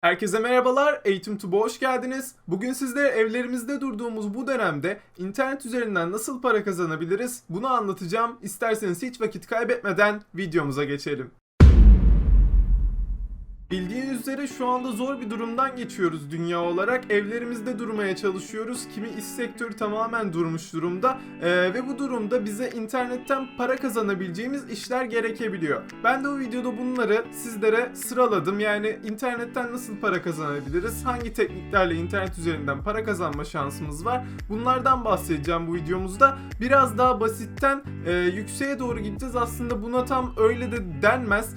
Herkese merhabalar, Eğitim Tube'a hoş geldiniz. Bugün sizlere evlerimizde durduğumuz bu dönemde internet üzerinden nasıl para kazanabiliriz bunu anlatacağım. İsterseniz hiç vakit kaybetmeden videomuza geçelim. Bildiğiniz üzere şu anda zor bir durumdan geçiyoruz dünya olarak. Evlerimizde durmaya çalışıyoruz. Kimi iş sektörü tamamen durmuş durumda. Ve bu durumda bize internetten para kazanabileceğimiz işler gerekebiliyor. Ben de bu videoda bunları sizlere sıraladım. Yani internetten nasıl para kazanabiliriz? Hangi tekniklerle internet üzerinden para kazanma şansımız var? Bunlardan bahsedeceğim bu videomuzda. Biraz daha basitten yükseğe doğru gideceğiz. Aslında buna tam öyle de denmez.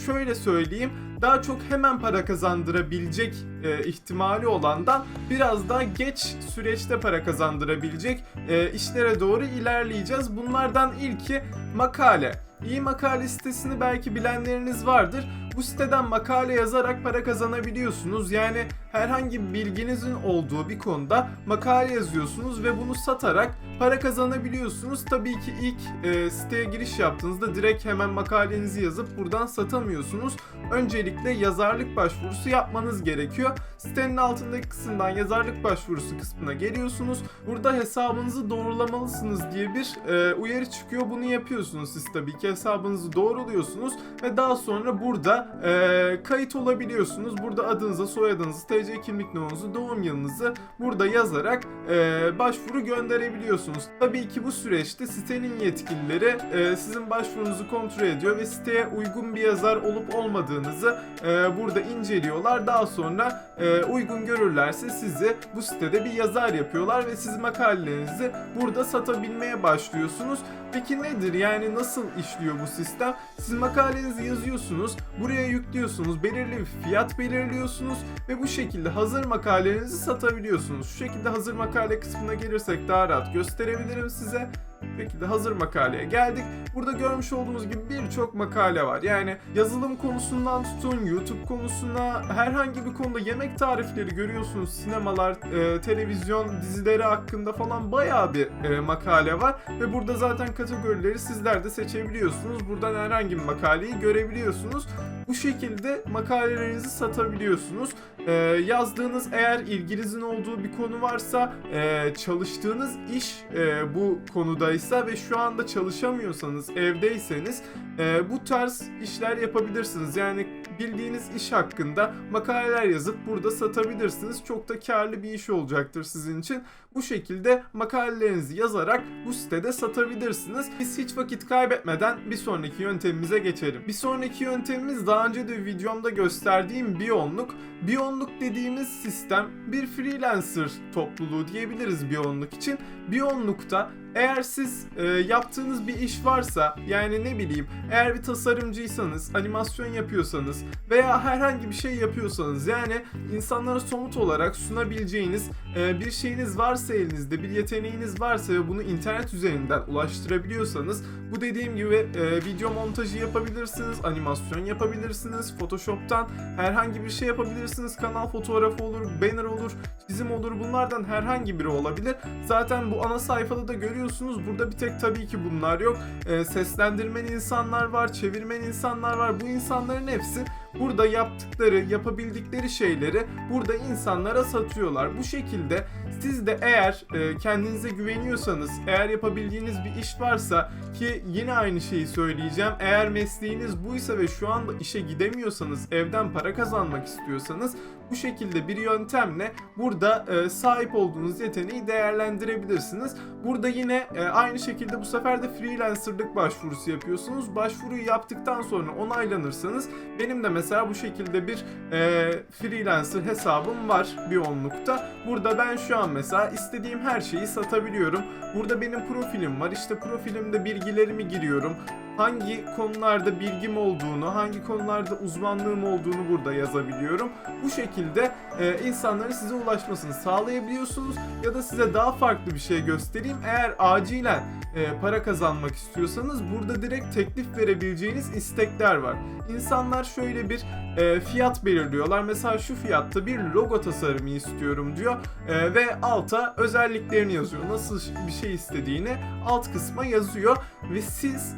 Şöyle söyleyeyim, daha çok hemen para kazandırabilecek ihtimali olandan biraz daha geç süreçte para kazandırabilecek işlere doğru ilerleyeceğiz. Bunlardan ilki makale. İyi Makale sitesini belki bilenleriniz vardır. Bu siteden makale yazarak para kazanabiliyorsunuz. Yani herhangi bir bilginizin olduğu bir konuda makale yazıyorsunuz ve bunu satarak para kazanabiliyorsunuz. Tabii ki ilk siteye giriş yaptığınızda direkt hemen makalenizi yazıp buradan satamıyorsunuz. Öncelikle yazarlık başvurusu yapmanız gerekiyor. Sitenin altındaki kısımdan yazarlık başvurusu kısmına geliyorsunuz. Burada hesabınızı doğrulamalısınız diye bir uyarı çıkıyor. Bunu yapıyorsunuz siz tabii ki. Hesabınızı doğruluyorsunuz ve daha sonra burada kayıt olabiliyorsunuz. Burada adınızı, soyadınızı, TC kimlik numaranızı, doğum yılınızı burada yazarak başvuru gönderebiliyorsunuz. Tabii ki bu süreçte sitenin yetkilileri sizin başvurunuzu kontrol ediyor ve siteye uygun bir yazar olup olmadığınızı burada inceliyorlar. Daha sonra uygun görürlerse sizi bu sitede bir yazar yapıyorlar ve siz makalelerinizi burada satabilmeye başlıyorsunuz. Peki nedir? Yani nasıl işliyor bu sistem? Siz makalenizi yazıyorsunuz, buraya yüklüyorsunuz, belirli bir fiyat belirliyorsunuz ve bu şekilde hazır makalelerinizi satabiliyorsunuz. Şu şekilde hazır makale kısmına gelirsek daha rahat gösterebilirim size. Peki de hazır makaleye geldik. Burada görmüş olduğunuz gibi birçok makale var. Yani yazılım konusundan tutun, YouTube konusuna, herhangi bir konuda yemek tarifleri görüyorsunuz. Sinemalar, televizyon dizileri hakkında falan bayağı bir makale var. Ve burada zaten kategorileri sizler de seçebiliyorsunuz. Buradan herhangi bir makaleyi görebiliyorsunuz. Bu şekilde makalelerinizi satabiliyorsunuz. Yazdığınız eğer ilginizin olduğu bir konu varsa, çalıştığınız iş bu konudaysa ve şu anda çalışamıyorsanız, evdeyseniz bu tarz işler yapabilirsiniz. Yani bildiğiniz iş hakkında makaleler yazıp burada satabilirsiniz. Çok da karlı bir iş olacaktır sizin için. Bu şekilde makalelerinizi yazarak bu sitede satabilirsiniz. Biz hiç vakit kaybetmeden bir sonraki yöntemimize geçelim. Bir sonraki yöntemimiz daha önce de videomda gösterdiğim Biyonluk. Biyonluk dediğimiz sistem bir freelancer topluluğu diyebiliriz Biyonluk için. Biyonluk'ta eğer siz yaptığınız bir iş varsa, yani ne bileyim, eğer bir tasarımcıysanız, animasyon yapıyorsanız veya herhangi bir şey yapıyorsanız, yani insanlara somut olarak sunabileceğiniz bir şeyiniz varsa, elinizde bir yeteneğiniz varsa ve bunu internet üzerinden ulaştırabiliyorsanız, bu dediğim gibi video montajı yapabilirsiniz, animasyon yapabilirsiniz, Photoshop'tan herhangi bir şey yapabilirsiniz, kanal fotoğrafı olur, banner olur, çizim olur, bunlardan herhangi biri olabilir. Zaten bu ana sayfada da görüyorsunuz. Burada bir tek tabii ki bunlar yok. Seslendirmen insanlar var, çevirmen insanlar var. Bu insanların hepsi burada yapabildikleri şeyleri burada insanlara satıyorlar. Bu şekilde siz de eğer kendinize güveniyorsanız, eğer yapabildiğiniz bir iş varsa, ki yine aynı şeyi söyleyeceğim, eğer mesleğiniz buysa ve şu anda işe gidemiyorsanız, evden para kazanmak istiyorsanız, bu şekilde bir yöntemle burada sahip olduğunuz yeteneği değerlendirebilirsiniz. Burada yine aynı şekilde bu sefer de freelancerlık başvurusu yapıyorsunuz. Başvuruyu yaptıktan sonra onaylanırsanız, benim de mesela bu şekilde bir freelancer hesabım var Biyonluk'ta. Burada ben şu an mesela istediğim her şeyi satabiliyorum. Burada benim profilim var. İşte profilimde bilgilerimi giriyorum. Hangi konularda bilgim olduğunu, hangi konularda uzmanlığım olduğunu burada yazabiliyorum. Bu şekilde insanların size ulaşmasını sağlayabiliyorsunuz. Ya da size daha farklı bir şey göstereyim. Eğer acilen para kazanmak istiyorsanız, burada direkt teklif verebileceğiniz istekler var. İnsanlar şöyle bir fiyat belirliyorlar. Mesela şu fiyatta bir logo tasarımı istiyorum diyor ve alta özelliklerini yazıyor. Nasıl bir şey istediğini alt kısma yazıyor. ve siz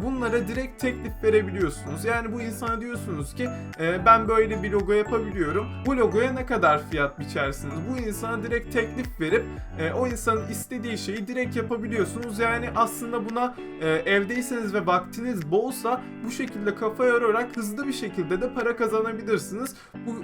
bunlara direkt teklif verebiliyorsunuz. Yani bu insana diyorsunuz ki ben böyle bir logo yapabiliyorum. Bu logoya ne kadar fiyat biçersiniz? Bu insana direkt teklif verip o insanın istediği şeyi direkt yapabiliyorsunuz. Yani aslında buna evdeyseniz ve vaktiniz bolsa bu şekilde kafa yorarak hızlı bir şekilde de para kazanabilirsiniz. Bu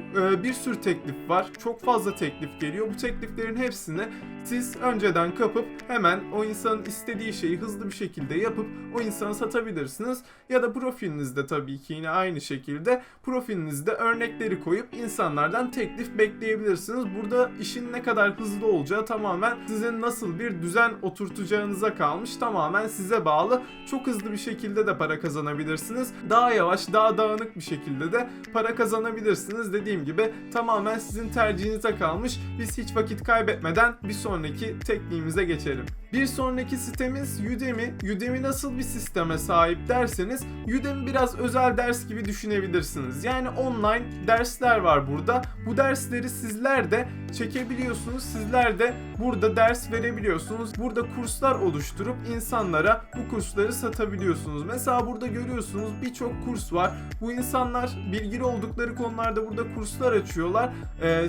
bir sürü teklif var. Çok fazla teklif geliyor. Bu tekliflerin hepsini siz önceden kapıp hemen o insanın istediği şeyi hızlı bir şekilde yapıp o insana satabilirsiniz. Ya da profilinizde tabii ki yine aynı şekilde profilinizde örnekleri koyup insanlardan teklif bekleyebilirsiniz. Burada işin ne kadar hızlı olacağı tamamen sizin nasıl bir düzen oturtacağınıza kalmış. Tamamen size bağlı. Çok hızlı bir şekilde de para kazanabilirsiniz. Daha yavaş, daha dağınık bir şekilde de para kazanabilirsiniz. Dediğim gibi tamamen sizin tercihinize kalmış. Biz hiç vakit kaybetmeden bir sonraki tekniğimize geçelim. Bir sonraki sitemiz Udemy. Udemy nasıl bir sisteme sahip derseniz Udemy biraz özel ders gibi düşünebilirsiniz. Yani online dersler var burada. Bu dersleri sizler de çekebiliyorsunuz. Sizler de burada ders verebiliyorsunuz. Burada kurslar oluşturup insanlara bu kursları satabiliyorsunuz. Mesela burada görüyorsunuz birçok kurs var. Bu insanlar bilgili oldukları konularda burada kurslar açıyorlar.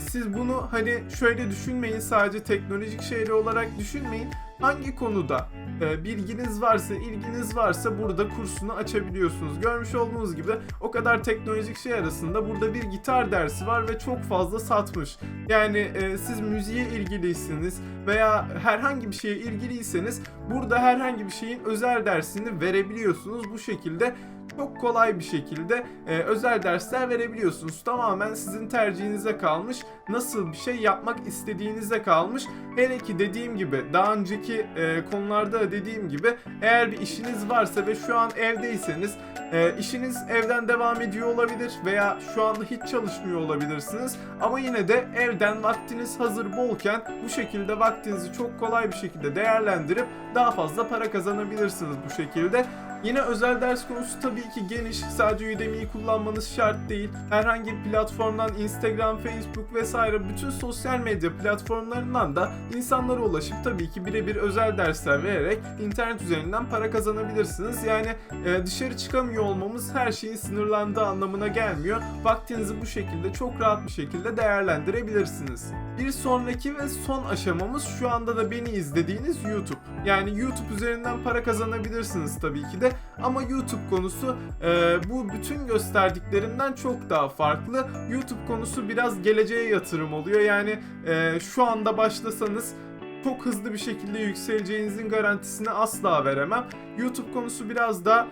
Siz bunu hani şöyle düşünmeyin, sadece teknolojik şeyler olarak düşünmeyin. Hangi konuda bilginiz varsa, ilginiz varsa burada kursunu açabiliyorsunuz. Görmüş olduğunuz gibi o kadar teknolojik şey arasında burada bir gitar dersi var ve çok fazla satmış. Yani siz müziğe ilgiliyseniz veya herhangi bir şeye ilgiliyseniz burada herhangi bir şeyin özel dersini verebiliyorsunuz. Bu şekilde çok kolay bir şekilde özel dersler verebiliyorsunuz. Tamamen sizin tercihinize kalmış. Nasıl bir şey yapmak istediğinize kalmış. Hele ki dediğim gibi daha önceki konularda da dediğim gibi eğer bir işiniz varsa ve şu an evdeyseniz işiniz evden devam ediyor olabilir veya şu anda hiç çalışmıyor olabilirsiniz. Ama yine de evden vaktiniz hazır bolken bu şekilde vaktinizi çok kolay bir şekilde değerlendirip daha fazla para kazanabilirsiniz bu şekilde. Yine özel ders konusu tabii ki geniş. Sadece Udemy'yi kullanmanız şart değil. Herhangi bir platformdan Instagram, Facebook vesaire bütün sosyal medya platformlarından da insanlara ulaşıp tabii ki birebir özel dersler vererek internet üzerinden para kazanabilirsiniz. Yani dışarı çıkamıyor olmamız her şeyin sınırlandığı anlamına gelmiyor. Vaktinizi bu şekilde çok rahat bir şekilde değerlendirebilirsiniz. Bir sonraki ve son aşamamız şu anda da beni izlediğiniz YouTube. Yani YouTube üzerinden para kazanabilirsiniz tabii ki de. Ama YouTube konusu bu bütün gösterdiklerimden çok daha farklı. YouTube konusu biraz geleceğe yatırım oluyor. Yani şu anda başlasanız çok hızlı bir şekilde yükseleceğinizin garantisini asla veremem. YouTube konusu biraz da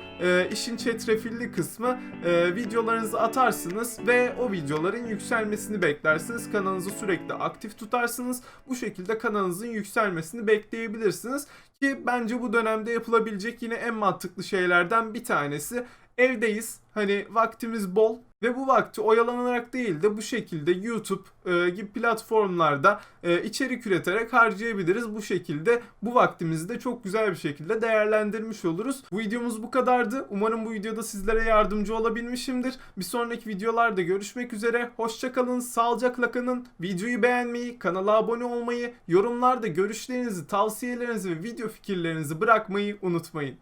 işin çetrefilli kısmı. Videolarınızı atarsınız ve o videoların yükselmesini beklersiniz. Kanalınızı sürekli aktif tutarsınız. Bu şekilde kanalınızın yükselmesini bekleyebilirsiniz. Ki bence bu dönemde yapılabilecek yine en mantıklı şeylerden bir tanesi. Evdeyiz. Hani vaktimiz bol ve bu vakti oyalanarak değil de bu şekilde YouTube gibi platformlarda içerik üreterek harcayabiliriz. Bu şekilde bu vaktimizi de çok güzel bir şekilde değerlendirmiş oluruz. Bu videomuz bu kadardı. Umarım bu videoda sizlere yardımcı olabilmişimdir. Bir sonraki videolarda görüşmek üzere. Hoşça kalın, sağlıcakla kalın. Videoyu beğenmeyi, kanala abone olmayı, yorumlarda görüşlerinizi, tavsiyelerinizi ve video fikirlerinizi bırakmayı unutmayın.